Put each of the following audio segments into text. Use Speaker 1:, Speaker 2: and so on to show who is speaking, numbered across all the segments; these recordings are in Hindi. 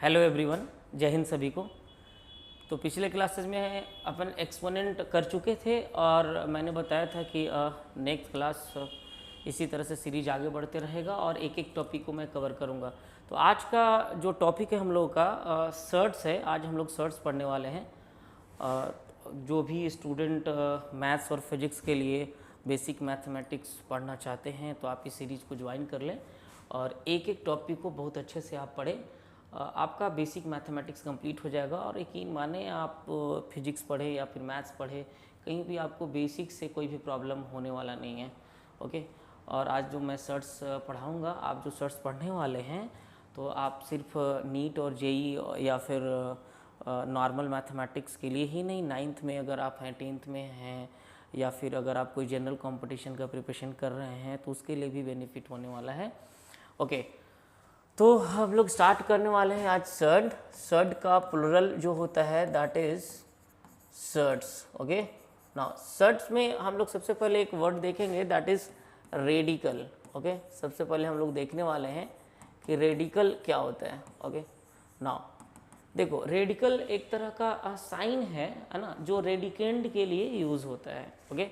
Speaker 1: हेलो एवरीवन, जय हिंद सभी को। तो पिछले क्लासेस में अपन एक्सपोनेंट कर चुके थे और मैंने बताया था कि नेक्स्ट क्लास इसी तरह से सीरीज आगे बढ़ते रहेगा और एक एक टॉपिक को मैं कवर करूँगा। तो आज का जो टॉपिक है हम लोगों का सर्ट्स है। आज हम लोग सर्ट्स पढ़ने वाले हैं। जो भी स्टूडेंट मैथ्स और फिजिक्स के लिए बेसिक मैथमेटिक्स पढ़ना चाहते हैं तो आप इस सीरीज़ को ज्वाइन कर लें और एक एक टॉपिक को बहुत अच्छे से आप पढ़ें। आपका बेसिक मैथमेटिक्स कंप्लीट हो जाएगा और यकीन माने आप फिजिक्स पढ़े या फिर मैथ्स पढ़े, कहीं भी आपको बेसिक से कोई भी प्रॉब्लम होने वाला नहीं है। ओके। और आज जो मैं सर्ट्स पढ़ाऊँगा, आप जो सर्ट्स पढ़ने वाले हैं तो आप सिर्फ नीट और जेई या फिर नॉर्मल मैथमेटिक्स के लिए ही नहीं, 9th में अगर आप हैं, 10th में हैं या फिर अगर आप कोई जनरल कंपटीशन का प्रिपरेशन कर रहे हैं तो उसके लिए भी बेनिफिट होने वाला है। ओके। तो हम लोग स्टार्ट करने वाले हैं आज सर्ड। सर्ड का प्लुरल जो होता है that is surds. Okay. Now surds में हम लोग सबसे पहले एक वर्ड देखेंगे दैट इज रेडिकल। ओके। सबसे पहले हम लोग देखने वाले हैं कि रेडिकल क्या होता है। ओके। नाउ देखो, रेडिकल एक तरह का साइन है ना, जो रेडिकेंड के लिए यूज़ होता है। ओके।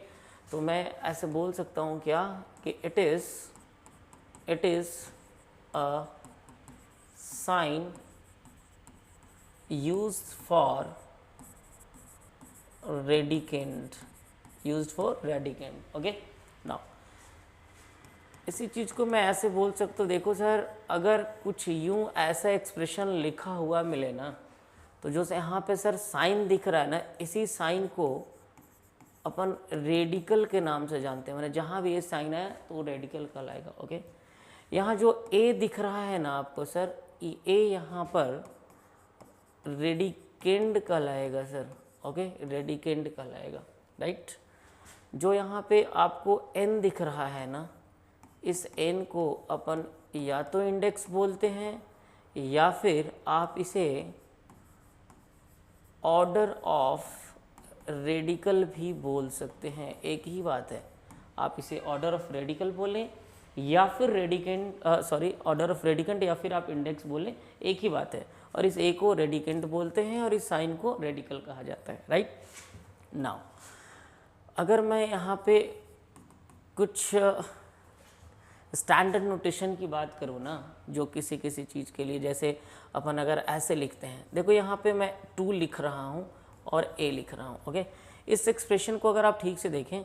Speaker 1: तो मैं ऐसे बोल सकता हूँ क्या कि it is a sign used for radicand, okay. Now इसी चीज़ को मैं ऐसे बोल सकता हूँ, देखो सर, अगर कुछ यूं ऐसा एक्सप्रेशन लिखा हुआ मिले ना, तो जो से यहाँ पे सर साइन दिख रहा है ना, इसी साइन को अपन रेडिकल के नाम से जानते हैं। मैंने जहाँ भी ये साइन है तो वो रेडिकल कहलाएगा। ओके। यहाँ जो ए दिख रहा है ना आपको सर, ए यहाँ पर रेडिकेंड कहलाएगा सर। ओके। रेडिकेंड कहलाएगा, राइट। जो यहाँ पे आपको एन दिख रहा है ना, इस एन को अपन या तो इंडेक्स बोलते हैं या फिर आप इसे ऑर्डर ऑफ रेडिकल भी बोल सकते हैं। एक ही बात है, आप इसे ऑर्डर ऑफ रेडिकल बोलें या फिर ऑर्डर ऑफ रेडिकेंट या फिर आप इंडेक्स बोलें, एक ही बात है। और इस ए को रेडिकेंट बोलते हैं और इस साइन को रेडिकल कहा जाता है, राइट। नाउ अगर मैं यहाँ पे कुछ स्टैंडर्ड नोटेशन की बात करूँ ना, जो किसी किसी चीज़ के लिए, जैसे अपन अगर ऐसे लिखते हैं, देखो यहाँ पे मैं 2 लिख रहा हूँ और ए लिख रहा हूँ। ओके। इस एक्सप्रेशन को अगर आप ठीक से देखें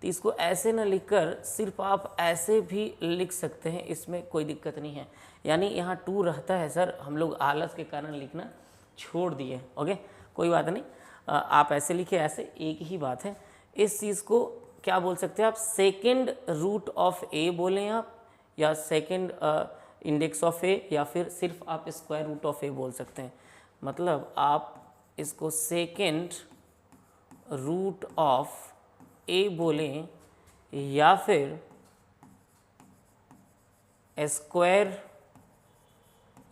Speaker 1: तो इसको ऐसे ना लिखकर सिर्फ आप ऐसे भी लिख सकते हैं, इसमें कोई दिक्कत नहीं है। यानी यहाँ 2 रहता है सर, हम लोग आलस के कारण लिखना छोड़ दिए। ओके, कोई बात नहीं, आप ऐसे लिखे, ऐसे एक ही बात है। इस चीज़ को क्या बोल सकते हैं आप, सेकेंड रूट ऑफ ए बोलें आप, या सेकेंड इंडेक्स ऑफ ए, या फिर सिर्फ आप स्क्वायर रूट ऑफ ए बोल सकते हैं। मतलब आप इसको सेकेंड रूट ऑफ ए बोलें या फिर स्क्वायर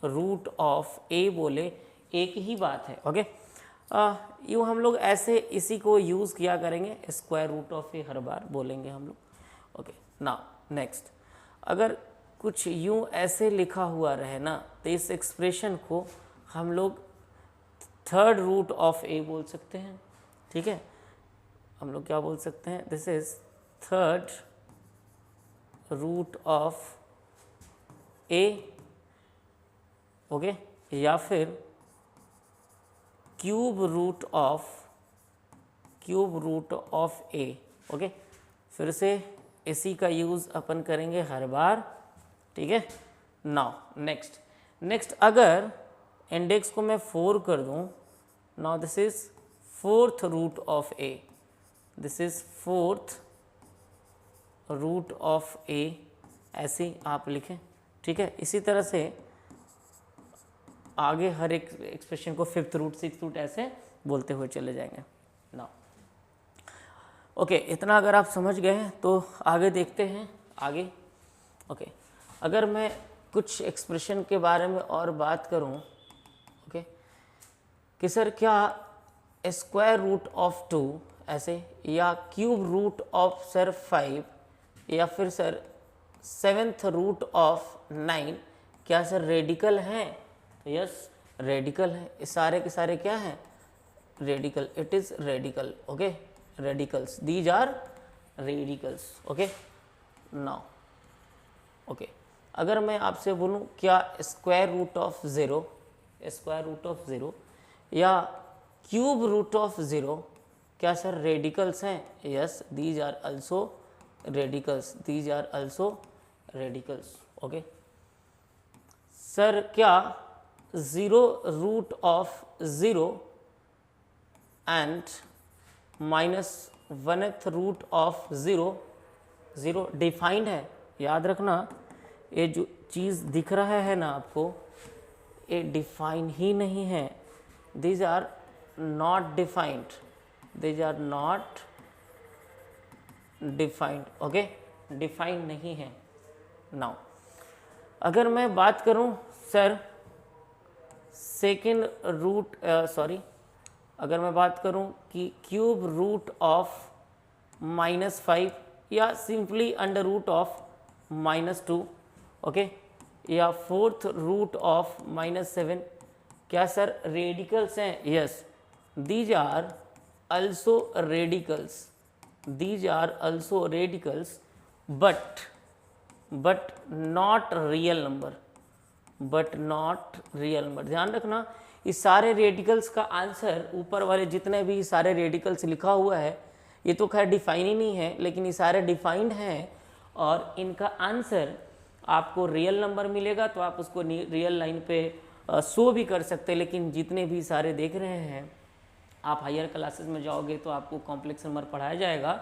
Speaker 1: रूट ऑफ ए बोले, एक ही बात है। ओके। यूँ हम लोग ऐसे इसी को यूज़ किया करेंगे, स्क्वायर रूट ऑफ ए हर बार बोलेंगे हम लोग। ओके। नाउ नेक्स्ट, अगर कुछ यूँ ऐसे लिखा हुआ रहे ना, तो इस एक्सप्रेशन को हम लोग थर्ड रूट ऑफ ए बोल सकते हैं। ठीक है, हम लोग क्या बोल सकते हैं, this is third root of A. Okay. या फिर cube root of A. Okay. फिर से इसी का यूज़ अपन करेंगे हर बार। ठीक है। नाउ नेक्स्ट अगर इंडेक्स को मैं 4 कर दूं, now this is fourth root of A, this is fourth root of A, ऐसे आप लिखें। ठीक है। इसी तरह से आगे हर एक एक्सप्रेशन को 5th रूट, 6th रूट ऐसे बोलते हुए चले जाएंगे। नाउ ओके, इतना अगर आप समझ गए हैं तो आगे देखते हैं आगे। ओके। अगर मैं कुछ एक्सप्रेशन के बारे में और बात करूं, ओके, कि सर क्या स्क्वायर रूट ऑफ 2 ऐसे, या क्यूब रूट ऑफ सर 5, या फिर सर 7th रूट ऑफ 9 क्या सर रेडिकल हैं? तो यस, रेडिकल है, ये सारे के सारे क्या हैं, radical, it is radical, okay, radicals, these are radicals, okay. Now okay, अगर मैं आपसे बोलूं क्या square root of zero, square root of zero या क्यूब रूट ऑफ ज़ीरो क्या सर रेडिकल्स हैं? Yes, these are also radicals, these are also radicals, okay. Sir क्या zero root of zero and -1th root of zero, zero defined है? याद रखना, ये जो चीज़ दिख रहा है ना आपको, ये डिफाइन ही नहीं है, these are not defined, these are not defined, okay, defined नहीं है। नाउ अगर मैं बात करूं सर सेकेंड रूट, सॉरी, अगर मैं बात करूं कि क्यूब रूट ऑफ -5 या simply under root of -2, okay, या फोर्थ रूट ऑफ -7, क्या सर रेडिकल्स हैं? Yes, these are also radicals, these are also radicals, but not real number, but not real number. ध्यान रखना, इस सारे रेडिकल्स का आंसर, ऊपर वाले जितने भी सारे रेडिकल्स लिखा हुआ है, ये तो खैर डिफाइन ही नहीं है, लेकिन ये सारे डिफाइंड हैं और इनका आंसर आपको रियल नंबर मिलेगा तो आप उसको रियल लाइन पे शो भी कर सकते हैं। लेकिन जितने भी सारे देख रहे हैं, आप हायर क्लासेस में जाओगे तो आपको कॉम्प्लेक्स नंबर पढ़ाया जाएगा,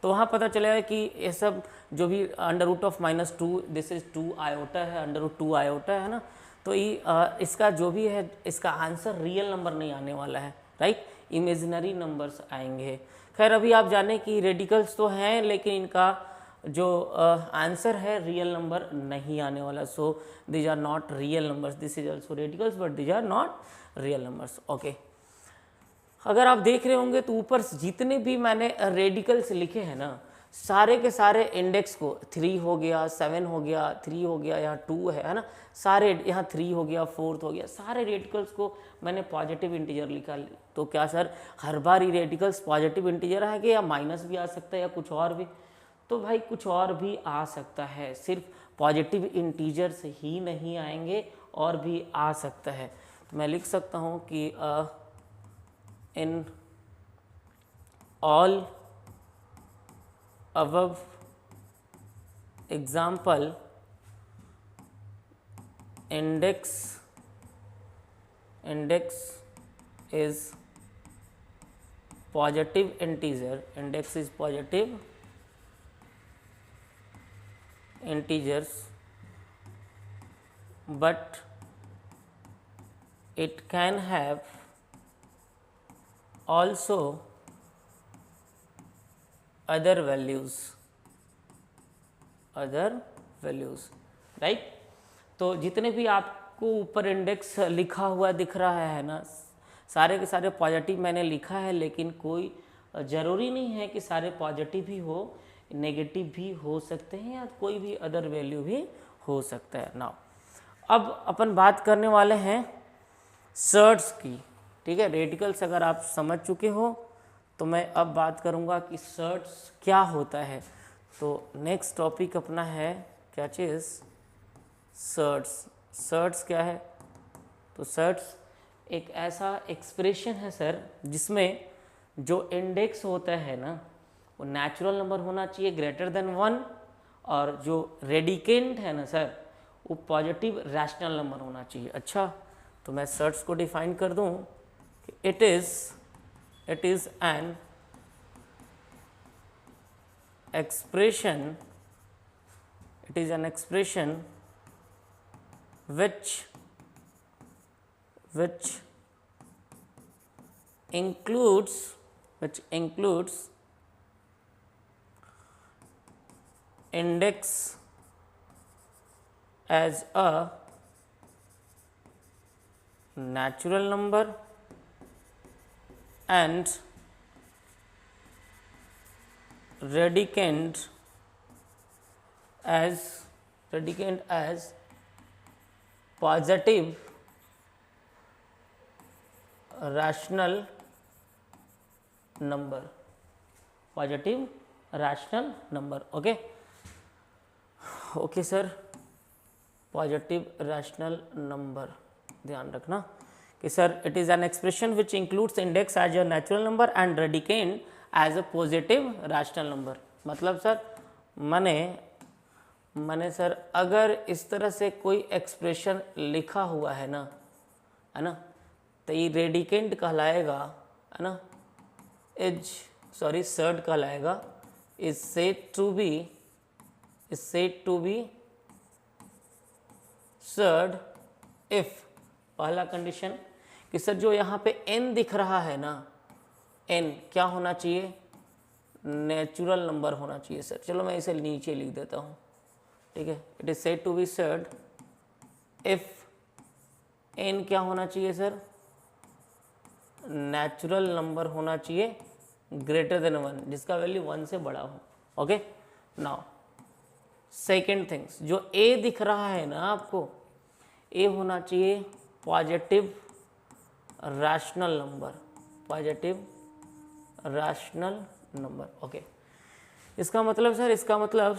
Speaker 1: तो वहाँ पता चलेगा कि ये सब जो भी under root of -2, this is 2 iota है, अंडर रूट 2 आयोटा है ना, तो ये इसका जो भी है, इसका आंसर रियल नंबर नहीं आने वाला है, राइट, इमेजिनरी नंबर्स आएंगे। खैर अभी आप जाने कि रेडिकल्स तो हैं, लेकिन इनका जो आंसर है रियल नंबर नहीं आने वाला, so these are not real numbers, this is also radicals but these are not real numbers, okay. अगर आप देख रहे होंगे तो ऊपर जितने भी मैंने रेडिकल्स लिखे हैं ना, सारे के सारे इंडेक्स को 3 हो गया, 7 हो गया, 3 हो गया, यहाँ 2 है ना, सारे यहाँ 3 हो गया, 4 हो गया, सारे रेडिकल्स को मैंने पॉजिटिव इंटीजर लिखा। तो क्या सर हर बार ही रेडिकल्स पॉजिटिव इंटीजर आएंगे या माइनस भी आ सकता है या कुछ और भी? तो भाई कुछ और भी आ सकता है, सिर्फ पॉजिटिव इंटीजर्स ही नहीं आएंगे, और भी आ सकता है। तो मैं लिख सकता हूँ कि in all above example index is positive integer, index is positive integers, but it can have also other values, right. तो जितने भी आपको ऊपर इंडेक्स लिखा हुआ दिख रहा है ना, सारे के सारे पॉजिटिव मैंने लिखा है, लेकिन कोई ज़रूरी नहीं है कि सारे पॉजिटिव ही हो, नेगेटिव भी हो सकते हैं या कोई भी अदर वैल्यू भी हो सकता है। नाउ अब अपन बात करने वाले हैं सर्ट्स की, ठीक है। रेडिकल्स अगर आप समझ चुके हो तो मैं अब बात करूंगा कि सर्ट्स क्या होता है। तो नेक्स्ट टॉपिक अपना है क्या चीज़, सर्ट्स। सर्ट्स क्या है? तो सर्ट्स एक ऐसा एक्सप्रेशन है सर जिसमें जो इंडेक्स होता है ना वो नेचुरल नंबर होना चाहिए ग्रेटर देन 1, और जो रेडिकेंट है ना सर वो पॉजिटिव रैशनल नंबर होना चाहिए। अच्छा, तो मैं सर्ट्स को डिफाइन कर दूं कि it is an expression, it is an expression which includes index as a natural number and radicand as positive rational number, positive rational number. Okay okay sir, positive rational number ध्यान रखना कि sir it is an expression which includes index as a natural number and radicand as a positive rational number. मतलब सर मैंने सर अगर इस तरह से कोई एक्सप्रेशन लिखा हुआ है ना, तो ये रेडिकेंड कहलाएगा, है ना, सर्ड कहलाएगा, is said to be surd if, पहला कंडीशन कि सर जो यहाँ पे n दिख रहा है ना, n क्या होना चाहिए, नेचुरल नंबर होना चाहिए सर। चलो मैं इसे नीचे लिख देता हूँ, ठीक है। It is said to be surd if n क्या होना चाहिए सर, नेचुरल नंबर होना चाहिए ग्रेटर देन 1, जिसका वैल्यू 1 से बड़ा हो। ओके, नाउ सेकेंड थिंग्स, जो a दिख रहा है ना आपको, a होना चाहिए positive rational number, positive rational number. Okay, इसका मतलब सर, इसका मतलब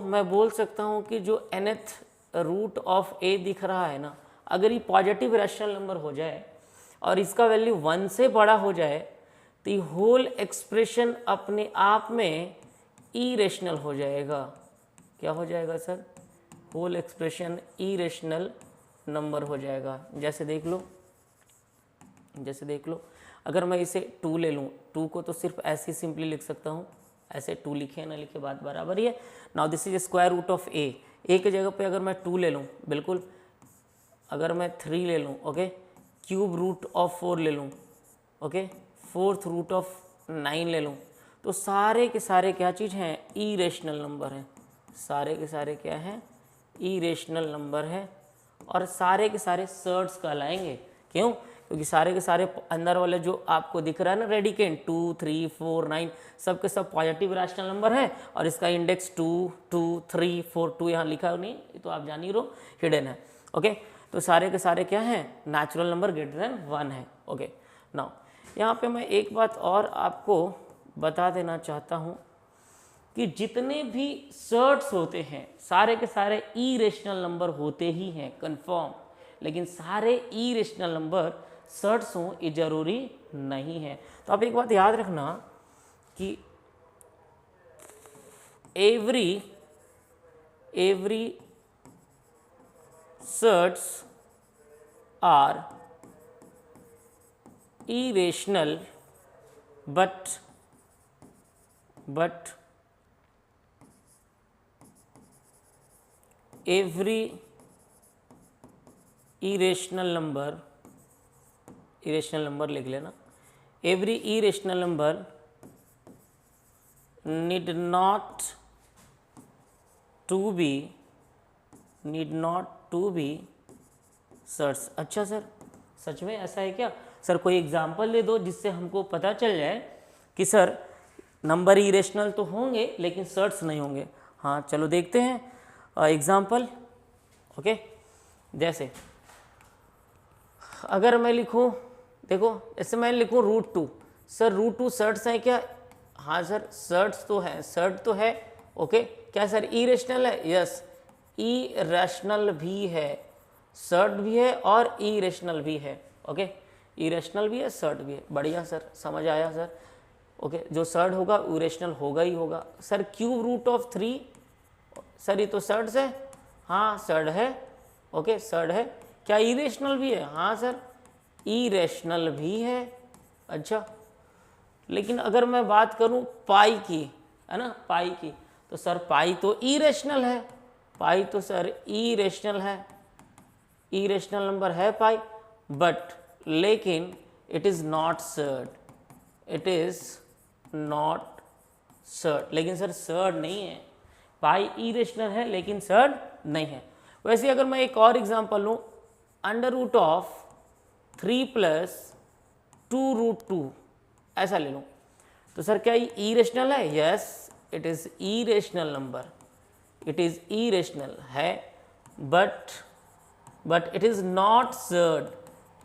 Speaker 1: मैं बोल सकता हूँ कि जो nth रूट ऑफ a दिख रहा है ना, अगर ये पॉजिटिव रैशनल नंबर हो जाए और इसका वैल्यू 1 से बड़ा हो जाए तो ये होल एक्सप्रेशन अपने आप में इरेशनल हो जाएगा। क्या हो जाएगा sir, whole expression irrational number हो जाएगा। जैसे देख लो, अगर मैं इसे 2 ले लूँ, 2 को तो सिर्फ ऐसे ही सिंपली लिख सकता हूँ, ऐसे 2 लिखे ना लिखे बात बराबर ही है। Now this is square root of a की जगह पे अगर मैं 2 ले लूँ, बिल्कुल, अगर मैं 3 ले लूँ, ओके, क्यूब रूट ऑफ 4 ले लूँ, ओके, फोर्थ रूट ऑफ 9 ले लूँ, तो सारे के सारे क्या चीज़ हैं, इरेशनल नंबर हैं। सारे के सारे क्या हैं, इरेशनल नंबर है, और सारे के सारे सर्ड्स कहलाएंगे। क्यों? क्योंकि सारे के सारे अंदर वाले जो आपको दिख रहा है ना रेडिकेंड 2, 3, 4, 9 सब के सब पॉजिटिव रैशनल नंबर है, और इसका इंडेक्स 2, 2, 3, 4, 2 यहाँ लिखा नहीं, तो आप जान ही रहो हिडन है। ओके, तो सारे के सारे क्या हैं, नेचुरल नंबर ग्रेटर देन 1 है। ओके, नाउ यहाँ पे मैं एक बात और आपको बता देना चाहता हूँ कि जितने भी सर्ड्स होते हैं सारे के सारे इरेशनल नंबर होते ही हैं कंफर्म, लेकिन सारे इरेशनल नंबर सर्ड्स हों ये जरूरी नहीं है। तो आप एक बात याद रखना कि every surds are irrational but every irrational number लिख लेना, every irrational number need not to be surds. अच्छा सर, सच में ऐसा है क्या सर? कोई एग्जाम्पल दे दो जिससे हमको पता चल जाए कि सर नंबर इरेशनल तो होंगे लेकिन सर्ड्स नहीं होंगे। हाँ चलो देखते हैं एग्जाम्पल। ओके, जैसे अगर मैं लिखूँ, देखो ऐसे मैं लिखूँ √2, सर √2 सर्ड्स हैं क्या? हाँ सर सर्ड्स तो है, सर्ड तो है। ओके, क्या सर इरेशनल है? यस, इरेशनल भी है, सर्ड भी है और इरेशनल भी है। ओके, इरेशनल भी है, सर्ड भी है। बढ़िया सर, समझ आया सर। ओके, जो सर्ड होगा इरेशनल होगा ही होगा। Sir cube root of 3, sir ये तो सर्ड्स है। हाँ सर्ड है। ओके सर्ड है। क्या इरेशनल भी है? हाँ सर इरेशनल भी है। अच्छा, लेकिन अगर मैं बात करूं पाई की, है ना, पाई की, तो सर पाई तो इरेशनल है, पाई तो सर इरेशनल है, इरेशनल नंबर है पाई, बट लेकिन it is not surd, it is not surd. लेकिन सर सर्ड नहीं है, पाई इरेशनल है लेकिन सर्ड नहीं है। वैसे अगर मैं एक और एग्जांपल लूँ, √3 + 2√2 ऐसा ले लूँ, तो सर क्या ये इरेशनल है? Yes, it is irrational number, it is irrational है, but it is not surd,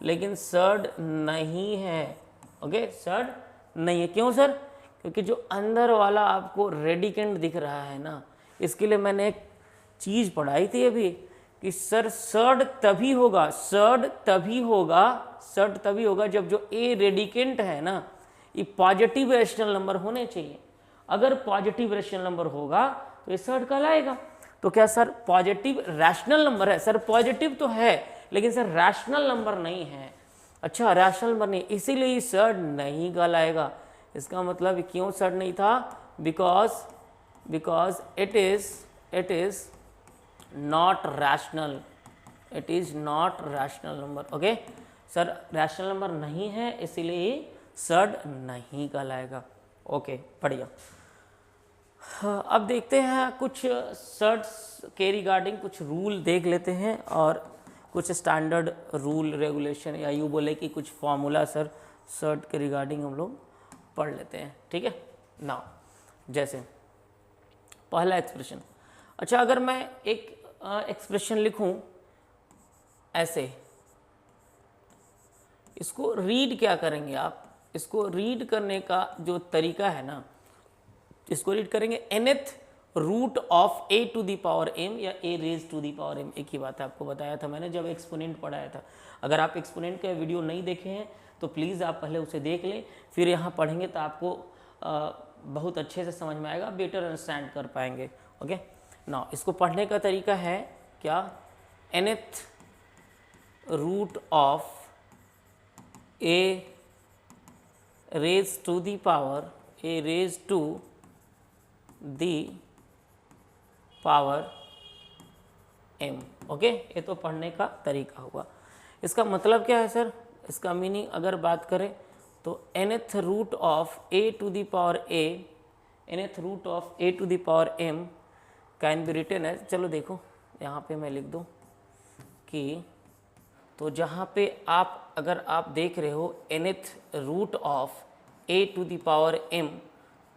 Speaker 1: लेकिन सर्ड नहीं है। ओके, सर्ड नहीं है। क्यों सर? क्योंकि जो अंदर वाला आपको रेडिकेंट दिख रहा है ना, इसके लिए मैंने एक चीज़ पढ़ाई थी अभी कि सर सर्ड तभी होगा, सर्ड तभी होगा जब जो ए रेडिकेंट है ना, ये पॉजिटिव रैशनल नंबर होने चाहिए। अगर पॉजिटिव रैशनल नंबर होगा तो ये सर्ड कहलाएगा। तो क्या सर पॉजिटिव रैशनल नंबर है? सर पॉजिटिव तो है लेकिन सर रैशनल नंबर नहीं है। अच्छा, रैशनल नंबर नहीं, इसीलिए ये सर्ड नहीं कहलाएगा। इसका मतलब क्यों सर्ड नहीं था? Because it is not rational, it is not rational number. Okay sir, rational number नहीं है इसीलिए सर्ड नहीं कहलाएगा। ओके, बढ़िया। अब देखते हैं कुछ सर्ड्स के रिगार्डिंग कुछ रूल देख लेते हैं और कुछ स्टैंडर्ड रूल रेगुलेशन या यूँ बोले कि कुछ फॉर्मूला सर सर्ड के रिगार्डिंग हम लोग पढ़ लेते हैं। ठीक है ना, जैसे पहला एक्सप्रेशन। अच्छा, अगर मैं एक एक्सप्रेशन लिखूं ऐसे, इसको रीड क्या करेंगे आप? इसको रीड करने का जो तरीका है ना, इसको रीड करेंगे nth root of a to the power m या a raise to the power m। एक ही बात है, आपको बताया था मैंने जब एक्सपोनेंट पढ़ाया था। अगर आप एक्सपोनेंट का वीडियो नहीं देखे हैं तो प्लीज़ आप पहले उसे देख लें, फिर यहाँ पढ़ेंगे तो आपको बहुत अच्छे से समझ में आएगा, बेटर अंडरस्टैंड कर पाएंगे। ओके ना, इसको पढ़ने का तरीका है क्या? nth root of a raise to the power a raise to the power m। Okay, ये तो पढ़ने का तरीका हुआ। इसका मतलब क्या है सर? इसका मीनिंग अगर बात करें तो nth root of a to the power a, nth root of a to the power m can be written as, चलो देखो यहाँ पे मैं लिख दूँ कि, तो जहाँ पे आप अगर आप देख रहे हो nth root of a to the power m,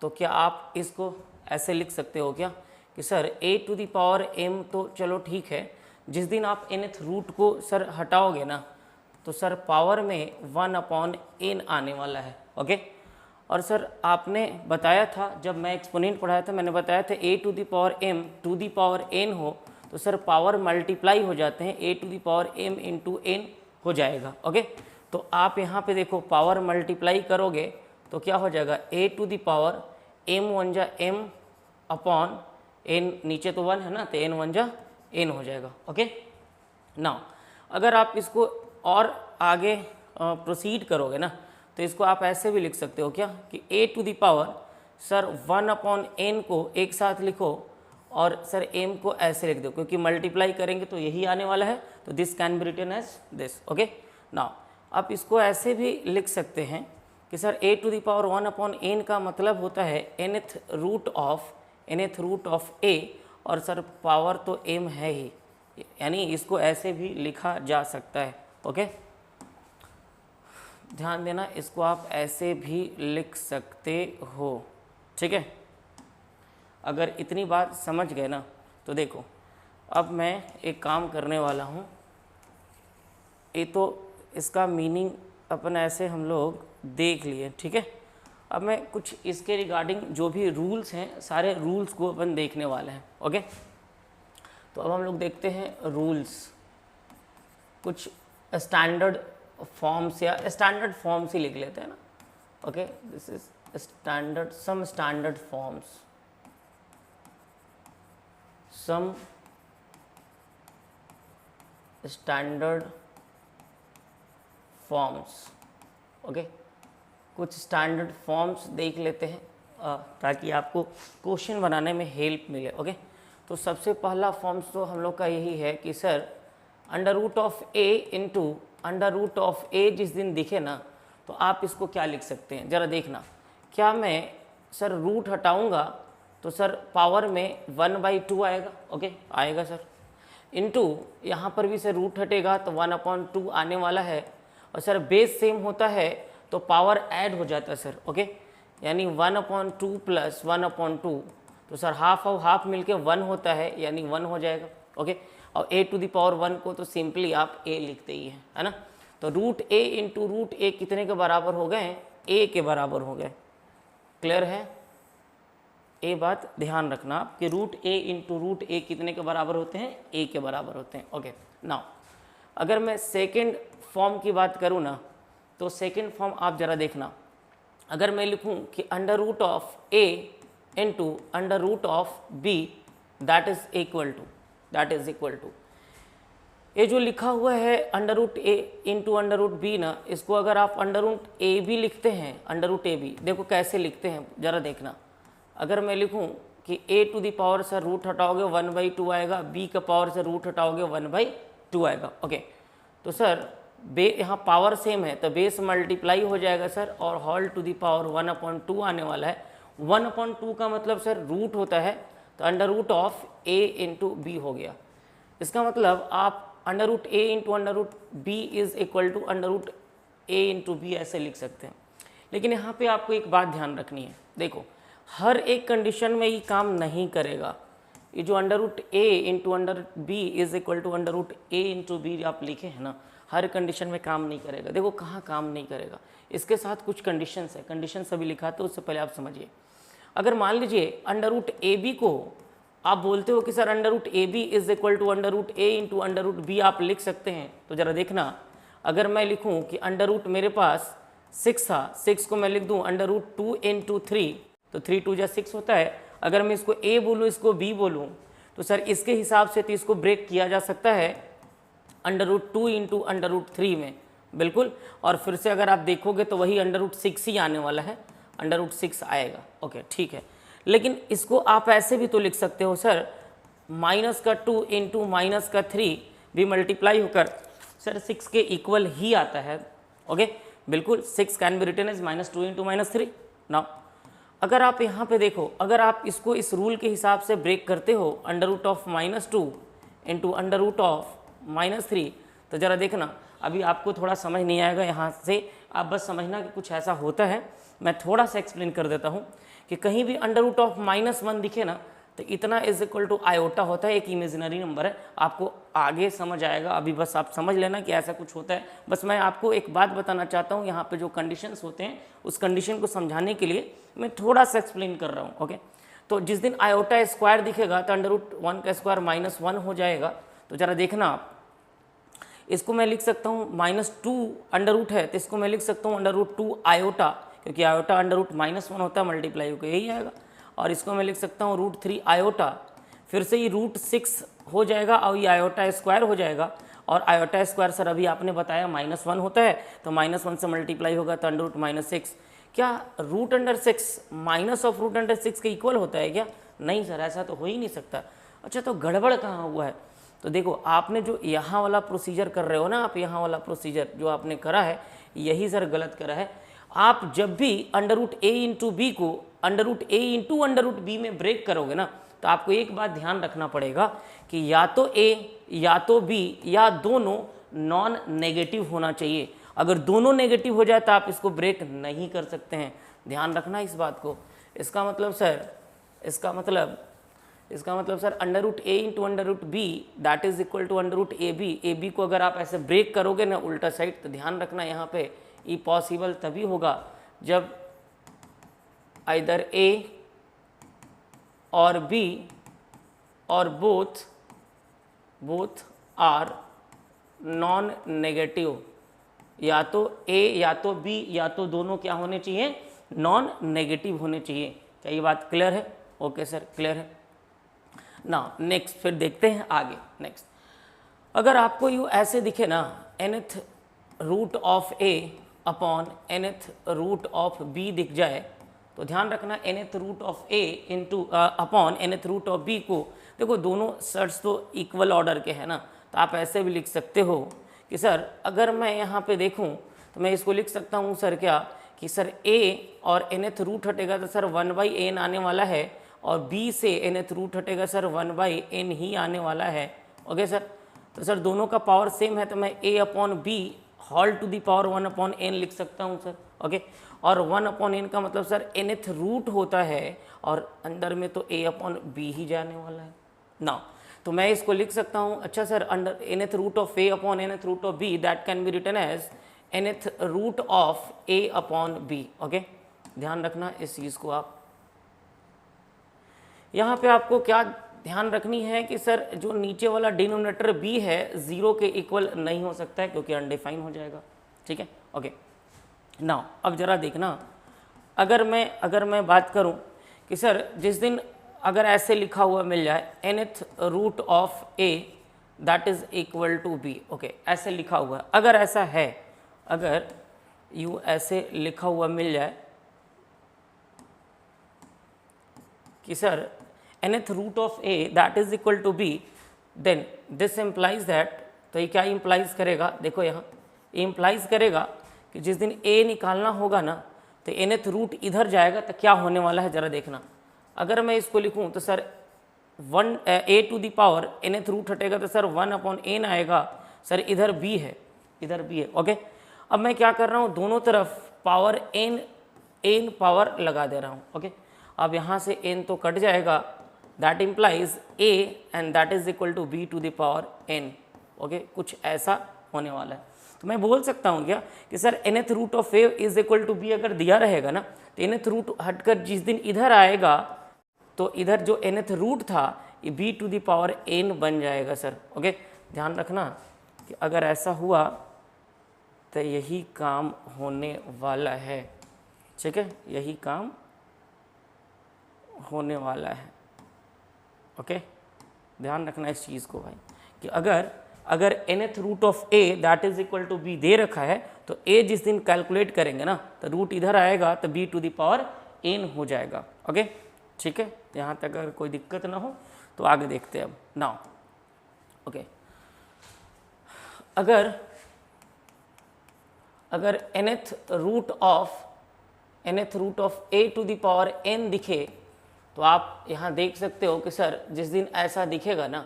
Speaker 1: तो क्या आप इसको ऐसे लिख सकते हो क्या कि sir a to the power m, तो चलो ठीक है, जिस दिन आप nth रूट को सर हटाओगे ना तो सर पावर में 1/n आने वाला है। ओके, और सर आपने बताया था जब मैं एक्सपोनेंट पढ़ाया था, मैंने बताया था a to the power m to the power n हो तो सर पावर मल्टीप्लाई हो जाते हैं, a to the power m into n हो जाएगा। ओके, तो आप यहाँ पे देखो पावर मल्टीप्लाई करोगे तो क्या हो जाएगा? a to the power m one जा m अपॉन n, नीचे तो 1 है ना, तो n वन जा n हो जाएगा। ओके ना, अगर आप इसको और आगे प्रोसीड करोगे ना तो इसको आप ऐसे भी लिख सकते हो क्या कि a to the power sir 1/n को एक साथ लिखो और सर m को ऐसे लिख दो, क्योंकि मल्टीप्लाई करेंगे तो यही आने वाला है, तो this can be written as this. Okay now, आप इसको ऐसे भी लिख सकते हैं कि sir a to the power 1/n का मतलब होता है nth रूट ऑफ a, और सर पावर तो m है ही, यानी इसको ऐसे भी लिखा जा सकता है। ओके, ध्यान देना, इसको आप ऐसे भी लिख सकते हो। ठीक है, अगर इतनी बात समझ गए ना तो देखो, अब मैं एक काम करने वाला हूँ। ये तो इसका मीनिंग अपन ऐसे हम लोग देख लिए, ठीक है। अब मैं कुछ इसके रिगार्डिंग जो भी रूल्स हैं, सारे रूल्स को अपन देखने वाले हैं। ओके, तो अब हम लोग देखते हैं रूल्स, कुछ स्टैंडर्ड फॉर्म्स या स्टैंडर्ड फॉर्म्स ही लिख लेते हैं ना। Okay, this is standard, some standard forms, some standard forms. Okay, कुछ स्टैंडर्ड फॉर्म्स देख लेते हैं ताकि आपको क्वेश्चन बनाने में हेल्प मिले। ओके, तो सबसे पहला फॉर्म्स तो हम लोग का यही है कि sir under root of a into under root of a जिस दिन दिखे ना तो आप इसको क्या लिख सकते हैं, ज़रा देखना। क्या मैं सर रूट हटाऊंगा तो सर पावर में 1/2 आएगा। ओके, आएगा सर, इंटू यहाँ पर भी सर रूट हटेगा तो 1/2 आने वाला है, और सर बेस सेम होता है तो पावर ऐड हो जाता है सर। ओके, यानी 1/2 प्लस 1/2, तो सर हाफ और हाफ मिलके 1 होता है, यानी 1 हो जाएगा। ओके, और a टू दी पावर 1 को तो सिंपली आप a लिखते ही है ना। तो रूट ए इंटू रूट ए कितने के बराबर हो गए? ए के बराबर हो गए। क्लियर है? ये बात ध्यान रखना आप कि रूट ए इंटू रूट ए कितने के बराबर होते हैं? ए के बराबर होते हैं। ओके, नाउ अगर मैं सेकेंड फॉर्म की बात करूँ ना, तो सेकेंड फॉर्म आप ज़रा देखना। अगर मैं लिखूँ कि under root of A into under root of B that is equal to ये जो लिखा हुआ है under root A into under root B ना, इसको अगर आप अंडर रूट ए बी लिखते हैं, अंडर रूट ए बी, देखो कैसे लिखते हैं ज़रा देखना। अगर मैं लिखूं कि a टू दी पावर से रूट हटाओगे 1/2 आएगा, b का पावर से रूट हटाओगे 1/2 आएगा। ओके, तो सर यहाँ पावर सेम है तो बेस मल्टीप्लाई हो जाएगा सर, और होल टू दी पावर 1/2 आने वाला है। 1/2 का मतलब सर रूट होता है, तो under root of a into B हो गया। इसका मतलब आप under root A into under root B is equal to under root A into B ऐसे लिख सकते हैं। लेकिन यहाँ पे आपको एक बात ध्यान रखनी है, देखो हर एक कंडीशन में ये काम नहीं करेगा। ये जो under root A into under B is equal to under root A into B आप लिखे हैं ना, हर कंडीशन में काम नहीं करेगा। देखो कहाँ काम नहीं करेगा, इसके साथ कुछ कंडीशंस है, कंडीशन सभी लिखा तो उससे पहले आप समझिए। अगर मान लीजिए अंडर रूट ए बी को आप बोलते हो कि sir under root A B is equal to under root A into under root B आप लिख सकते हैं, तो ज़रा देखना। अगर मैं लिखूँ कि अंडर रूट मेरे पास 6 था, 6 को मैं लिख दूँ अंडर रूट 2 इंटू 3, तो 3 2 जा 6 होता है। अगर मैं इसको a बोलूँ इसको b बोलूँ, तो सर इसके हिसाब से तो इसको ब्रेक किया जा सकता है under root 2 into under root 3 में, बिल्कुल। और फिर से अगर आप देखोगे तो वही अंडर रूट 6 ही आने वाला है, अंडर रूट 6 आएगा। ओके ठीक है, लेकिन इसको आप ऐसे भी तो लिख सकते हो सर, माइनस का 2 इंटू माइनस का 3 भी मल्टीप्लाई होकर सर 6 के इक्वल ही आता है। ओके बिल्कुल, 6 can be written as -2 into -3। Now अगर आप यहाँ पे देखो, अगर आप इसको इस रूल के हिसाब से ब्रेक करते हो under root of -2 into under root of -3, तो ज़रा देखना अभी आपको थोड़ा समझ नहीं आएगा। यहाँ से आप बस समझना कि कुछ ऐसा होता है। मैं थोड़ा सा एक्सप्लेन कर देता हूँ कि कहीं भी अंडर रूट ऑफ -1 दिखे ना, तो इतना इज इक्वल टू आयोटा होता है, एक इमेजिनरी नंबर है। आपको आगे समझ आएगा, अभी बस आप समझ लेना कि ऐसा कुछ होता है। बस मैं आपको एक बात बताना चाहता हूँ, यहाँ पे जो कंडीशंस होते हैं उस कंडीशन को समझाने के लिए मैं थोड़ा सा एक्सप्लेन कर रहा हूँ। ओके, तो जिस दिन आयोटा स्क्वायर दिखेगा तो अंडर रूट 1 का स्क्वायर -1 हो जाएगा। तो ज़रा देखना आप, इसको मैं लिख सकता हूँ -2 अंडर रूट है, तो इसको मैं लिख सकता हूँ अंडर रूट 2 आयोटा, क्योंकि आयोटा अंडर रूट -1 होता है, मल्टीप्लाई होकर यही आएगा। और इसको मैं लिख सकता हूँ रूट 3 आयोटा, फिर से ये रूट 6 हो जाएगा और ये आयोटा स्क्वायर हो जाएगा। और आयोटा स्क्वायर सर अभी आपने बताया -1 होता है, तो -1 से मल्टीप्लाई होगा तो अंडर रूट -6। क्या root under 6 minus of root under 6 के इक्वल होता है क्या? नहीं सर, ऐसा तो हो ही नहीं सकता। अच्छा, तो गड़बड़ कहाँ हुआ है? तो देखो आपने जो यहाँ वाला प्रोसीजर कर रहे हो ना, आप यहाँ वाला प्रोसीजर जो आपने करा है यही सर गलत करा है। आप जब भी under root A into B को under root A into under root B में ब्रेक करोगे ना, तो आपको एक बात ध्यान रखना पड़ेगा कि या तो ए या तो बी या दोनों नॉन नेगेटिव होना चाहिए। अगर दोनों नेगेटिव हो जाए तो आप इसको ब्रेक नहीं कर सकते हैं, ध्यान रखना इस बात को। इसका मतलब sir under root A into under root B that is equal to under root A B को अगर आप ऐसे ब्रेक करोगे ना उल्टा साइड, तो ध्यान रखना यहाँ पे ये पॉसिबल तभी होगा जब आइदर ए और बी और बोथ आर नॉन नेगेटिव। या तो ए या तो बी या तो दोनों क्या होने चाहिए? नॉन नेगेटिव होने चाहिए। क्या ये बात क्लियर है? ओके सर, क्लियर है ना। नेक्स्ट फिर देखते हैं आगे। नेक्स्ट, अगर आपको यू ऐसे दिखे ना, nth root of A upon nth root of B दिख जाए, तो ध्यान रखना nth root of A into upon nth root of B को, देखो दोनों सर्ट्स तो इक्वल ऑर्डर के हैं ना, तो आप ऐसे भी लिख सकते हो कि सर अगर मैं यहाँ पे देखूँ तो मैं इसको लिख सकता हूँ सर क्या कि सर a और nth रूट हटेगा तो सर 1/n आने वाला है, और b से nth रूट हटेगा सर 1/n ही आने वाला है। ओके सर, तो सर दोनों का पावर सेम है, तो मैं a upon B whole to the power 1/n लिख सकता हूँ सर। ओके, और 1/n का मतलब सर nth रूट होता है, और अंदर में तो a अपॉन बी ही जाने वाला है ना। तो मैं इसको लिख सकता हूँ, अच्छा sir, under nth root of a upon nth root of b that can be written as nth root of a upon b। Okay, ध्यान रखना इस चीज़ को। आप यहाँ पे आपको क्या ध्यान रखनी है कि सर जो नीचे वाला डिनोमिनेटर b है 0 के इक्वल नहीं हो सकता है क्योंकि अनडिफाइन हो जाएगा। ठीक है, ओके। नाउ अब जरा देखना, अगर मैं बात करूं कि सर जिस दिन अगर ऐसे लिखा हुआ मिल जाए nth root of a that is equal to b। Okay, ऐसे लिखा हुआ है, अगर ऐसा है, अगर यू ऐसे लिखा हुआ मिल जाए कि sir nth root of a that is equal to b, then this implies that, तो ये क्या इम्प्लाइज करेगा, देखो यहाँ इम्प्लाइज करेगा कि जिस दिन a निकालना होगा ना तो nth रूट इधर जाएगा, तो क्या होने वाला है जरा देखना। अगर मैं इसको लिखूं तो sir a to the power nth root हटेगा तो सर 1 अपॉन n आएगा, सर इधर b है, इधर b है। ओके, अब मैं क्या कर रहा हूँ, दोनों तरफ पावर n पावर लगा दे रहा हूँ। ओके, अब यहाँ से n तो कट जाएगा, that implies a and that is equal to b to the power n। Okay, कुछ ऐसा होने वाला है। तो मैं बोल सकता हूँ क्या कि sir nth root of a is equal to b अगर दिया रहेगा ना तो nth रूट हटकर जिस दिन इधर आएगा तो इधर जो nth रूट था ये b to the power n बन जाएगा सर। ओके, ध्यान रखना कि अगर ऐसा हुआ तो यही काम होने वाला है। ठीक है, यही काम होने वाला है। ओके, ध्यान रखना इस चीज़ को भाई कि अगर nth root of a that is equal to b दे रखा है तो a जिस दिन कैलकुलेट करेंगे ना तो रूट इधर आएगा तो b to the power n हो जाएगा। ओके, ठीक है, यहाँ तक अगर कोई दिक्कत ना हो तो आगे देखते हैं अब। नाउ ओके, अगर nth root of a to the power n दिखे तो आप यहाँ देख सकते हो कि सर जिस दिन ऐसा दिखेगा ना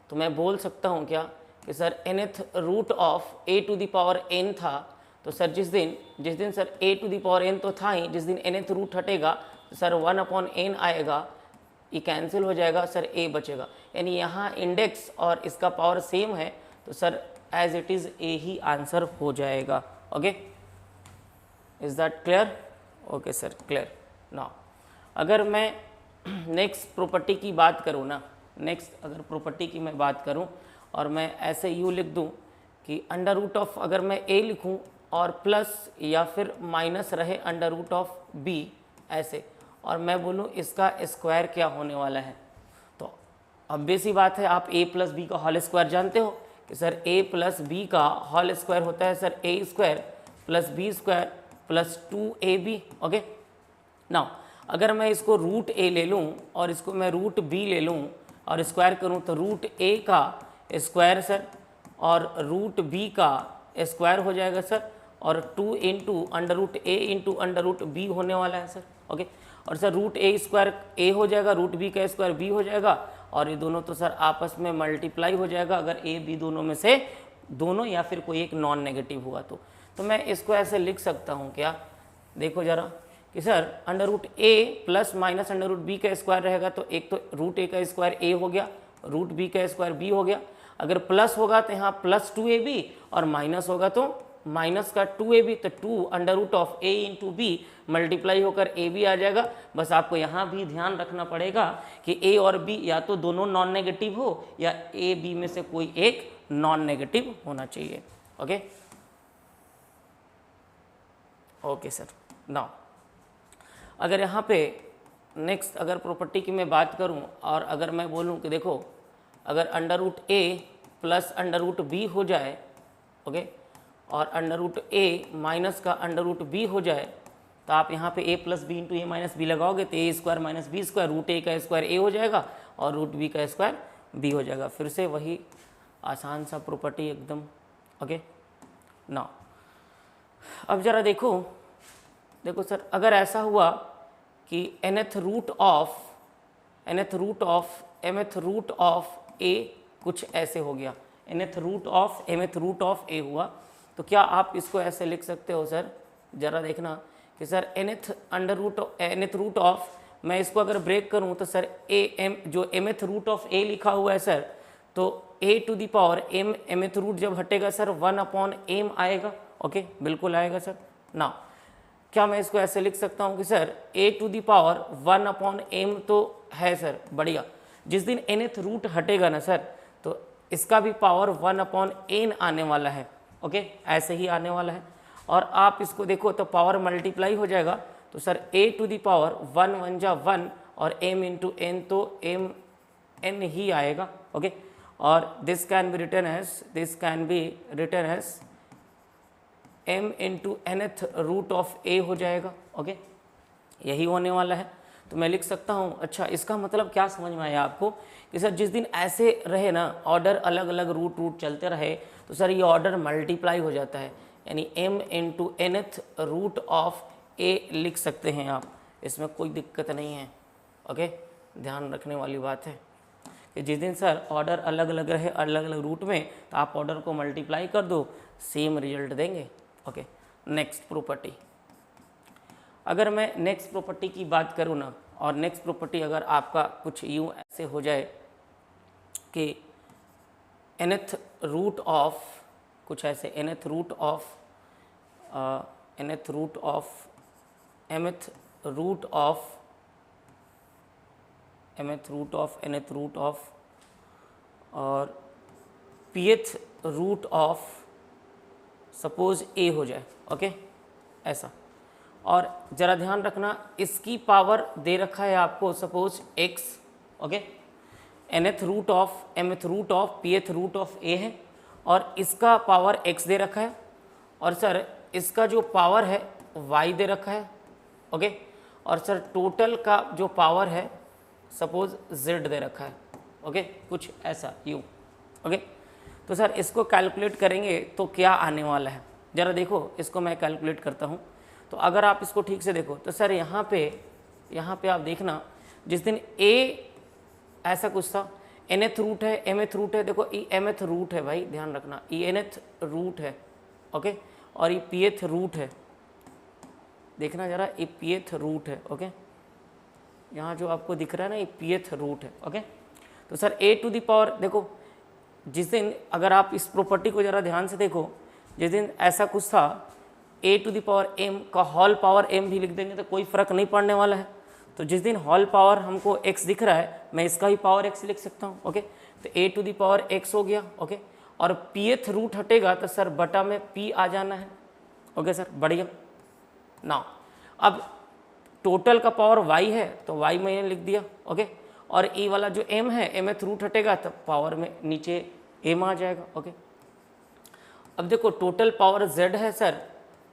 Speaker 1: तो मैं बोल सकता हूँ क्या कि sir nth root of a to the power n था, तो सर जिस दिन sir a to the power n तो था ही, जिस दिन nth रूट हटेगा तो सर 1 अपॉन n आएगा, ये कैंसिल हो जाएगा, सर a बचेगा। यानी यहाँ इंडेक्स और इसका पावर सेम है तो sir as it is a ही आंसर हो जाएगा। Okay, is that clear? Okay sir, clear. Now अगर मैं नेक्स्ट प्रॉपर्टी की बात करूँ ना, नेक्स्ट अगर प्रॉपर्टी की मैं बात करूँ और मैं ऐसे यू लिख दूँ कि अंडर रूट ऑफ, अगर मैं a लिखूँ और प्लस या फिर माइनस रहे अंडर रूट ऑफ b ऐसे, और मैं बोलूँ इसका स्क्वायर क्या होने वाला है, तो अब सी बात है, आप a प्लस बी का होल स्क्वायर जानते हो कि सर a प्लस बी का होल स्क्वायर होता है sir a square plus B square plus 2ab। Okay, now अगर मैं इसको रूट a ले लूँ और इसको मैं रूट b ले लूँ और स्क्वायर करूँ तो रूट a का स्क्वायर सर और रूट b का स्क्वायर हो जाएगा सर, और 2 into under root a into under root b होने वाला है सर। ओके, और sir root a square a हो जाएगा, रूट b का स्क्वायर b हो जाएगा, और ये दोनों तो सर आपस में मल्टीप्लाई हो जाएगा अगर a b दोनों में से दोनों या फिर कोई एक नॉन नेगेटिव हुआ तो मैं इसको ऐसे लिख सकता हूँ क्या, देखो ज़रा कि sir under root a plus minus under root b का स्क्वायर रहेगा तो एक तो रूट a का स्क्वायर a हो गया, रूट b का स्क्वायर b हो गया, अगर प्लस होगा तो यहाँ प्लस 2ab और माइनस होगा तो माइनस का 2ab, तो 2 under root of a into B multiply होकर ab आ जाएगा। बस आपको यहाँ भी ध्यान रखना पड़ेगा कि a और b या तो दोनों नॉन नेगेटिव हो या a b में से कोई एक नॉन नेगेटिव होना चाहिए। Okay, okay sir. नाउ अगर यहाँ पे नेक्स्ट अगर प्रॉपर्टी की मैं बात करूँ और अगर मैं बोलूँ कि देखो अगर under root a plus under root b हो जाए, ओके, और अंडर रूट a माइनस का अंडर रूट b हो जाए तो आप यहाँ पे a plus B into A minus B लगाओगे तो a square minus B square, root a का स्क्वायर a हो जाएगा और रूट b का स्क्वायर b हो जाएगा। फिर से वही आसान सा प्रॉपर्टी एकदम। ओके, नाउ अब ज़रा देखो सर अगर ऐसा हुआ कि mth रूट ऑफ a कुछ ऐसे हो गया, mth रूट ऑफ a हुआ, तो क्या आप इसको ऐसे लिख सकते हो सर, ज़रा देखना कि सर nth रूट ऑफ, मैं इसको अगर ब्रेक करूं तो सर जो mth रूट ऑफ a लिखा हुआ है सर, तो a to the power m mth root जब हटेगा सर 1/m आएगा। ओके, बिल्कुल आएगा सर। ना क्या मैं इसको ऐसे लिख सकता हूँ कि sir a to the power 1/m तो है सर, बढ़िया। जिस दिन nth रूट हटेगा ना सर, तो इसका भी पावर 1/n आने वाला है। ओके, ऐसे ही आने वाला है। और आप इसको देखो तो पावर मल्टीप्लाई हो जाएगा, तो sir a to the power 1 1 जा 1 और m इंटू n तो m n ही आएगा। ओके, और this can be written as m into nth root of a हो जाएगा। ओके, यही होने वाला है। तो मैं लिख सकता हूँ, अच्छा इसका मतलब क्या समझ में आया आपको कि सर जिस दिन ऐसे रहे ना, ऑर्डर अलग अलग रूट चलते रहे, तो सर ये ऑर्डर मल्टीप्लाई हो जाता है, यानी m into nth root of a लिख सकते हैं आप, इसमें कोई दिक्कत नहीं है। ओके, ध्यान रखने वाली बात है कि जिस दिन सर ऑर्डर अलग अलग रहे अलग अलग रूट में, तो आप ऑर्डर को मल्टीप्लाई कर दो, सेम रिजल्ट देंगे। Okay, next property. अगर मैं नेक्स्ट प्रॉपर्टी की बात करूँ ना, और नेक्स्ट प्रॉपर्टी अगर आपका कुछ यूँ ऐसे हो जाए कि nth रूट ऑफ कुछ ऐसे nth root of mth root of nth root of और pth root of suppose a हो जाए। ओके, ऐसा। और ज़रा ध्यान रखना, इसकी पावर दे रखा है आपको suppose x। Okay, nth root of mth root of pth root of a है, और इसका पावर x दे रखा है, और सर इसका जो पावर है y दे रखा है। ओके, और सर टोटल का जो पावर है सपोज z दे रखा है। ओके, कुछ ऐसा यूँ। ओके, तो सर इसको कैलकुलेट करेंगे तो क्या आने वाला है, ज़रा देखो, इसको मैं कैलकुलेट करता हूँ। तो अगर आप इसको ठीक से देखो तो सर यहाँ पे आप देखना, जिस दिन a ऐसा कुछ था, nth रूट है, mth रूट है, देखो ये mth रूट है भाई, ध्यान रखना, ये nth रूट है। ओके, और ये pth रूट है, देखना ज़रा, ये pth रूट है। ओके, यहाँ जो आपको दिख रहा है ना, ये pth रूट है। ओके, तो sir a to the power देखो, जिस दिन अगर आप इस प्रॉपर्टी को ज़रा ध्यान से देखो, जिस दिन ऐसा कुछ था, a to the power m का होल पावर m भी लिख देंगे तो कोई फ़र्क नहीं पड़ने वाला है। तो जिस दिन होल पावर हमको x दिख रहा है, मैं इसका ही पावर x लिख सकता हूँ। ओके, तो a to the power x हो गया। ओके, और pth रूट हटेगा तो सर बटा में p आ जाना है। ओके सर, बढ़िया। ना अब टोटल का पावर y है तो y मैंने लिख दिया। ओके, और e वाला जो m है, mth रूट हटेगा तो पावर में नीचे m आ जाएगा। ओके, अब देखो टोटल पावर z है सर,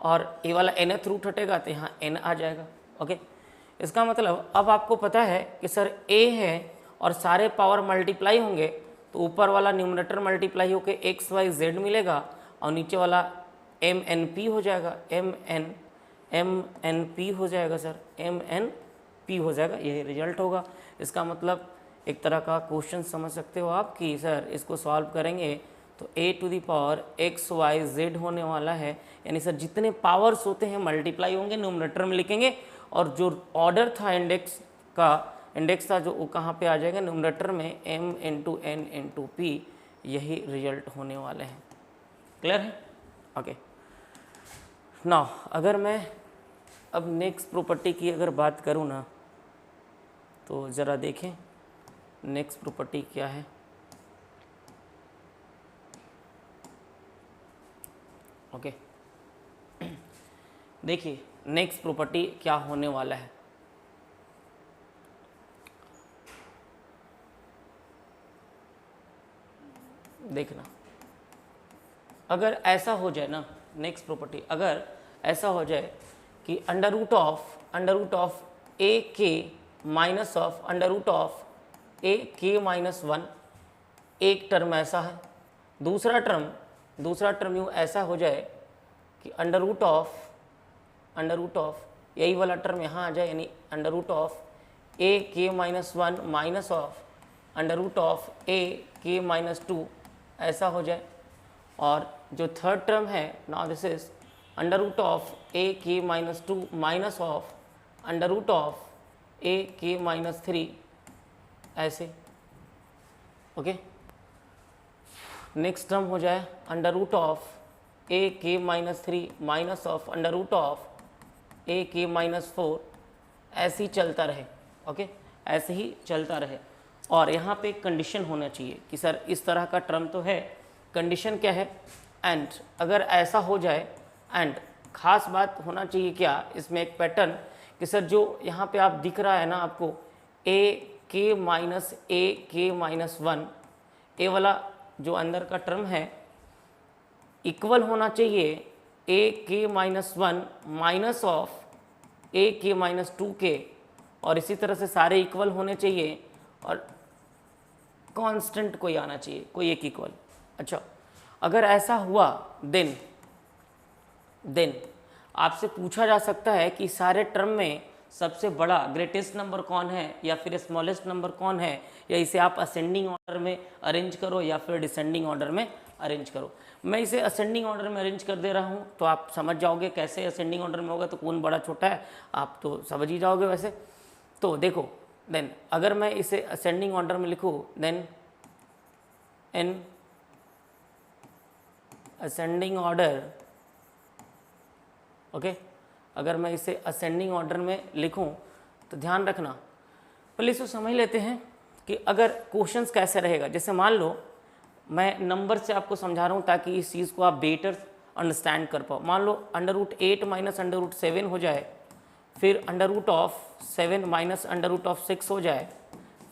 Speaker 1: और ए वाला nth रूट हटेगा तो यहाँ n आ जाएगा। ओके, इसका मतलब अब आपको पता है कि सर a है और सारे पावर मल्टीप्लाई होंगे, तो ऊपर वाला न्यूमरेटर मल्टीप्लाई होके x y z मिलेगा, और नीचे वाला mnp हो जाएगा, mnp हो जाएगा सर, mnp हो जाएगा, यही रिजल्ट होगा। इसका मतलब एक तरह का क्वेश्चन समझ सकते हो आप कि सर इसको सॉल्व करेंगे तो a to the power x y z होने वाला है, यानी सर जितने पावर्स होते हैं मल्टीप्लाई होंगे, न्यूमरेटर में लिखेंगे, और जो ऑर्डर था इंडेक्स था जो वो कहाँ पे आ जाएगा, न्यूमरेटर में m into n into p, यही रिजल्ट होने वाले हैं। क्लियर है? ओके, नाउ अगर मैं अब नेक्स्ट प्रॉपर्टी की अगर बात करूँ ना, तो ज़रा देखें नेक्स्ट प्रॉपर्टी क्या है। ओके, देखिए नेक्स्ट प्रॉपर्टी क्या होने वाला है। देखना, अगर ऐसा हो जाए ना, नेक्स्ट प्रॉपर्टी अगर ऐसा हो जाए कि अंडर रूट ऑफ ए के minus of under root of ए के माइनस 1, एक टर्म ऐसा है। दूसरा टर्म यूँ ऐसा हो जाए कि अंडर रूट ऑफ यही वाला टर्म यहाँ आ जाए, यानी अंडर रूट ऑफ ए के minus 1 minus of under root of ए के माइनस 2 ऐसा हो जाए। और जो थर्ड टर्म है, now this is under root of ए के minus 2 minus of under root of ए के माइनस 3 ऐसे। ओके, नेक्स्ट टर्म हो जाए अंडर रूट ऑफ ए के minus 3 minus of under root of ए के माइनस 4, ऐसे ही चलता रहे। ओके, ऐसे ही चलता रहे। और यहाँ पे एक कंडीशन होना चाहिए कि सर इस तरह का टर्म तो है, कंडीशन क्या है, एंड अगर ऐसा हो जाए, एंड खास बात होना चाहिए क्या इसमें एक पैटर्न कि सर जो यहाँ पे आप दिख रहा है ना आपको ए के माइनस 1, ए वाला जो अंदर का टर्म है इक्वल होना चाहिए ए के माइनस 1 माइनस ऑफ ए के माइनस 2 के, और इसी तरह से सारे इक्वल होने चाहिए और कांस्टेंट कोई आना चाहिए, कोई एक इक्वल। अच्छा, अगर ऐसा हुआ देन आपसे पूछा जा सकता है कि सारे टर्म में सबसे बड़ा ग्रेटेस्ट नंबर कौन है या फिर स्मॉलेस्ट नंबर कौन है, या इसे आप असेंडिंग ऑर्डर में अरेंज करो या फिर डिसेंडिंग ऑर्डर में अरेंज करो। मैं इसे असेंडिंग ऑर्डर में अरेंज कर दे रहा हूँ, तो आप समझ जाओगे कैसे असेंडिंग ऑर्डर में होगा, तो कौन बड़ा छोटा है आप तो समझ ही जाओगे वैसे। तो देखो देन अगर मैं इसे असेंडिंग ऑर्डर में लिखूँ, then in ascending order, okay, अगर मैं इसे असेंडिंग ऑर्डर में लिखूं तो ध्यान रखना, पहले इसको समझ लेते हैं कि अगर क्वेश्चंस कैसे रहेगा। जैसे मान लो मैं नंबर से आपको समझा रहा हूँ ताकि इस चीज़ को आप बेटर अंडरस्टैंड कर पाओ। मान लो under root 8 minus under root 7 हो जाए, फिर under root of 7 minus under root of 6 हो जाए,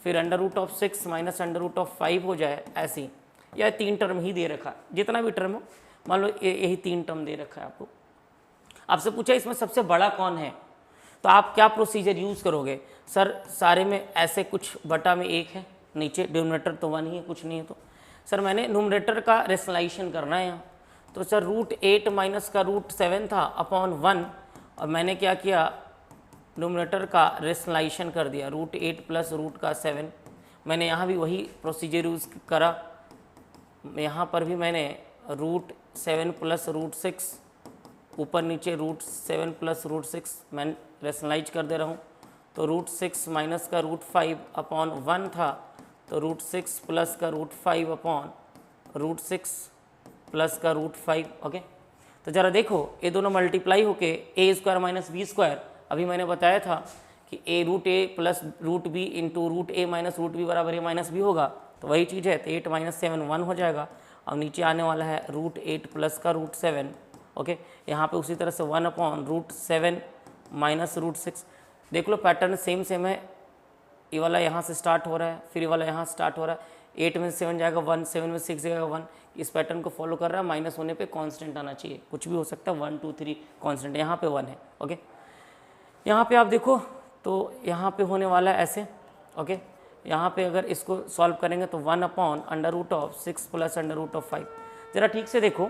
Speaker 1: फिर under root of 6 minus under root of 5 हो जाए, ऐसी, या 3 टर्म ही दे रखा, जितना भी टर्म हो, मान लो यही 3 टर्म दे रखा है आपको। आपसे पूछा इसमें सबसे बड़ा कौन है, तो आप क्या प्रोसीजर यूज़ करोगे? सर सारे में ऐसे कुछ बटा में 1 है, नीचे डिनोमिनेटर तो 1 ही है, कुछ नहीं है, तो सर मैंने न्यूमरेटर का रेशनलाइजेशन करना है यहाँ। तो सर रूट 8 माइनस का रूट 7 था अपॉन 1, और मैंने क्या किया, न्यूमरेटर का रेशनलाइजेशन कर दिया, रूट 8 प्लस रूट का 7। मैंने यहाँ भी वही प्रोसीजर यूज़ करा, यहाँ पर भी मैंने रूट 7 प्लस रूट 6, ऊपर नीचे रूट 7 प्लस रूट 6 मैं रेशनलाइज कर दे रहा हूँ। तो रूट 6 माइनस का रूट 5 अपॉन 1 था, तो रूट 6 प्लस का रूट 5 अपॉन रूट 6 प्लस का रूट 5। ओके, तो ज़रा देखो ये दोनों मल्टीप्लाई होके a square minus B square, अभी मैंने बताया था कि a root a plus root b into root a minus root b बराबर ए माइनस बी होगा, तो वही चीज़ है। तो 8 माइनस 7 1 हो जाएगा, और नीचे आने वाला है रूट 8 प्लस का रूट 7। ओके, यहाँ पे उसी तरह से 1 अपॉन रूट 7 माइनस रूट 6। देख लो पैटर्न सेम है, ये वाला यहाँ से स्टार्ट हो रहा है, फिर ये वाला यहाँ स्टार्ट हो रहा है, 8 में 7 जाएगा 1, 7 में 6 जाएगा 1, इस पैटर्न को फॉलो कर रहा है। माइनस होने पे कांस्टेंट आना चाहिए, कुछ भी हो सकता है, 1 2 3 कांस्टेंट, यहाँ पे 1 है। ओके, यहाँ पे आप देखो तो यहाँ पे होने वाला है ऐसे। ओके, यहाँ पे अगर इसको सॉल्व करेंगे तो 1 upon under root of 6 plus under root of 5। ज़रा ठीक से देखो,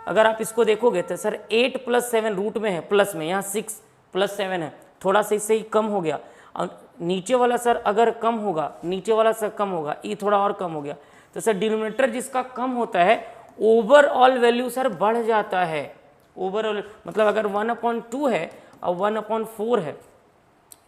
Speaker 1: अगर आप इसको देखोगे तो सर 8 प्लस 7 रूट में है, प्लस में, यहाँ 6 प्लस 7 है, थोड़ा सा इससे ही कम हो गया। और नीचे वाला सर अगर कम होगा, नीचे वाला सर कम होगा, ये थोड़ा और कम हो गया, तो सर डिनोमिनेटर जिसका कम होता है ओवरऑल वैल्यू सर बढ़ जाता है। ओवरऑल मतलब अगर 1/2 है और 1/4 है,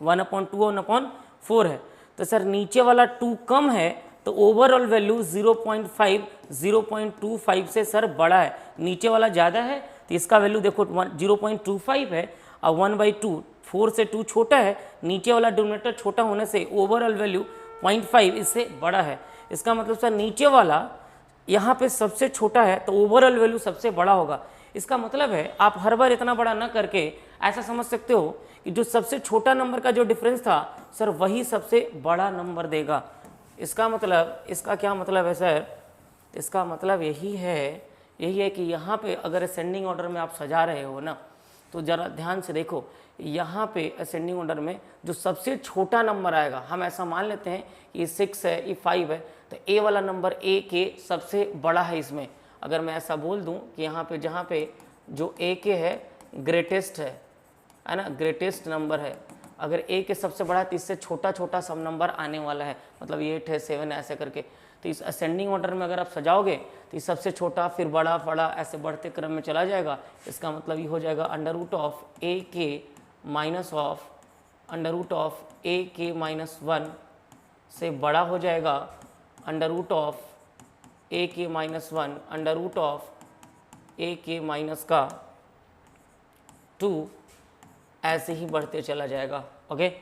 Speaker 1: 1/2 और 1/4 है, तो सर नीचे वाला 2 कम है, तो ओवरऑल वैल्यू 0.5 0.25 से सर बड़ा है। नीचे वाला ज़्यादा है तो इसका वैल्यू देखो 0.25 है, और 1/2, 4 से 2 छोटा है, नीचे वाला डिनोमिनेटर छोटा होने से ओवरऑल वैल्यू 0.5 इससे बड़ा है। इसका मतलब सर नीचे वाला यहाँ पे सबसे छोटा है तो ओवरऑल वैल्यू सबसे बड़ा होगा। इसका मतलब है आप हर बार इतना बड़ा ना करके ऐसा समझ सकते हो कि जो सबसे छोटा नंबर का जो डिफरेंस था सर वही सबसे बड़ा नंबर देगा। इसका मतलब, इसका क्या मतलब है सर? इसका मतलब यही है कि यहाँ पे अगर असेंडिंग ऑर्डर में आप सजा रहे हो ना, तो ज़रा ध्यान से देखो, यहाँ पे असेंडिंग ऑर्डर में जो सबसे छोटा नंबर आएगा, हम ऐसा मान लेते हैं कि ये 6 है, ये 5 है, तो ए वाला नंबर ए के सबसे बड़ा है इसमें। अगर मैं ऐसा बोल दूं कि यहाँ पे जहाँ पे जो ए के है ग्रेटेस्ट है ना, ग्रेटेस्ट नंबर है, अगर ए के सबसे बड़ा है तो इससे छोटा छोटा सब नंबर आने वाला है, मतलब 8 है, 7 है, ऐसे करके। तो इस असेंडिंग ऑर्डर में अगर आप सजाओगे तो इस सबसे छोटा फिर बड़ा बड़ा ऐसे बढ़ते क्रम में चला जाएगा। इसका मतलब ये हो जाएगा अंडर रूट ऑफ ए के minus of under root of ए के माइनस 1 से बड़ा हो जाएगा अंडर रूट ऑफ ए के माइनस 1 अंडर रूट ऑफ ए के माइनस का 2 ऐसे ही बढ़ते चला जाएगा। ओके,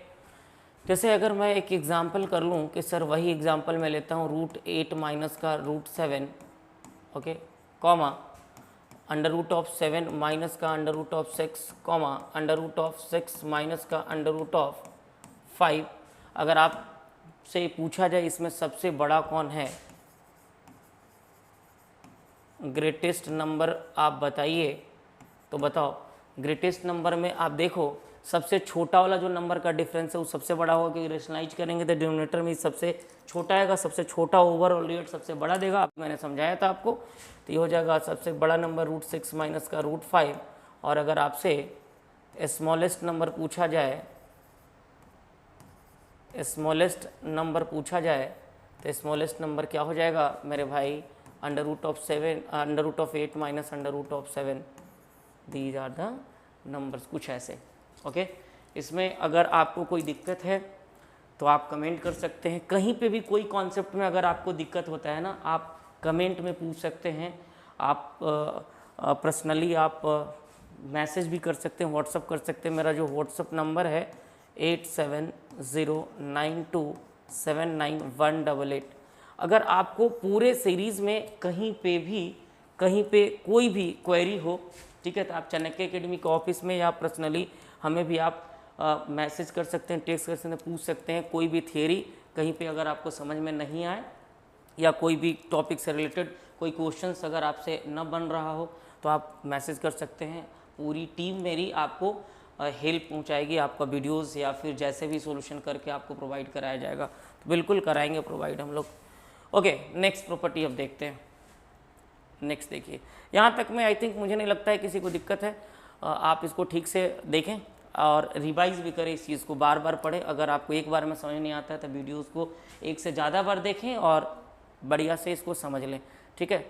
Speaker 1: जैसे अगर मैं एक एग्जांपल कर लूँ कि सर वही एग्जांपल मैं लेता हूँ रूट 8 माइनस का root 7, okay, comma under root of 7 minus का under root of 6, comma under root of 6 minus का अंडर रूट ऑफ 5। अगर आपसे पूछा जाए इसमें सबसे बड़ा कौन है, ग्रेटेस्ट नंबर आप बताइए, तो बताओ ग्रेटेस्ट नंबर में आप देखो सबसे छोटा वाला जो नंबर का डिफरेंस है वो सबसे बड़ा होगा, क्योंकि रेशनलाइज करेंगे तो डिनोमिनेटर में सबसे छोटा आएगा, सबसे छोटा ओवरऑल रेट सबसे बड़ा देगा। मैंने समझाया था आपको, तो ये हो जाएगा सबसे बड़ा नंबर रूट 6 माइनस का रूट 5। और अगर आपसे स्मॉलेस्ट नंबर पूछा जाए, स्मॉलेस्ट नंबर पूछा जाए तो स्मॉलेस्ट नंबर क्या हो जाएगा मेरे भाई, under root of 8 minus under root of 7। These are the numbers, कुछ ऐसे। ओके, इसमें अगर आपको कोई दिक्कत है तो आप कमेंट कर सकते हैं। कहीं पे भी कोई कॉन्सेप्ट में अगर आपको दिक्कत होता है ना, आप कमेंट में पूछ सकते हैं, आप पर्सनली आप मैसेज भी कर सकते हैं, व्हाट्सअप कर सकते हैं। मेरा जो व्हाट्सअप नंबर है 8709279188। अगर आपको पूरे सीरीज़ में कहीं पे कोई भी क्वेरी हो, ठीक है, तो आप चाणक्य एकेडमी के ऑफिस में या पर्सनली हमें भी आप मैसेज कर सकते हैं, टेक्स्ट कर सकते हैं, पूछ सकते हैं। कोई भी थियरी कहीं पे अगर आपको समझ में नहीं आए या कोई भी टॉपिक से रिलेटेड कोई क्वेश्चंस अगर आपसे न बन रहा हो तो आप मैसेज कर सकते हैं। पूरी टीम मेरी आपको हेल्प पहुंचाएगी, आपका वीडियोस या फिर जैसे भी सॉल्यूशन करके आपको प्रोवाइड कराया जाएगा, तो बिल्कुल कराएंगे प्रोवाइड हम लोग। ओके, नेक्स्ट प्रॉपर्टी अब देखते हैं। नेक्स्ट देखिए, यहाँ तक में आई थिंक मुझे नहीं लगता है किसी को दिक्कत है। आप इसको ठीक से देखें और रिवाइज भी करें, इस चीज़ को बार बार पढ़ें। अगर आपको एक बार में समझ नहीं आता है तो वीडियोज़ को एक से ज़्यादा बार देखें और बढ़िया से इसको समझ लें, ठीक है।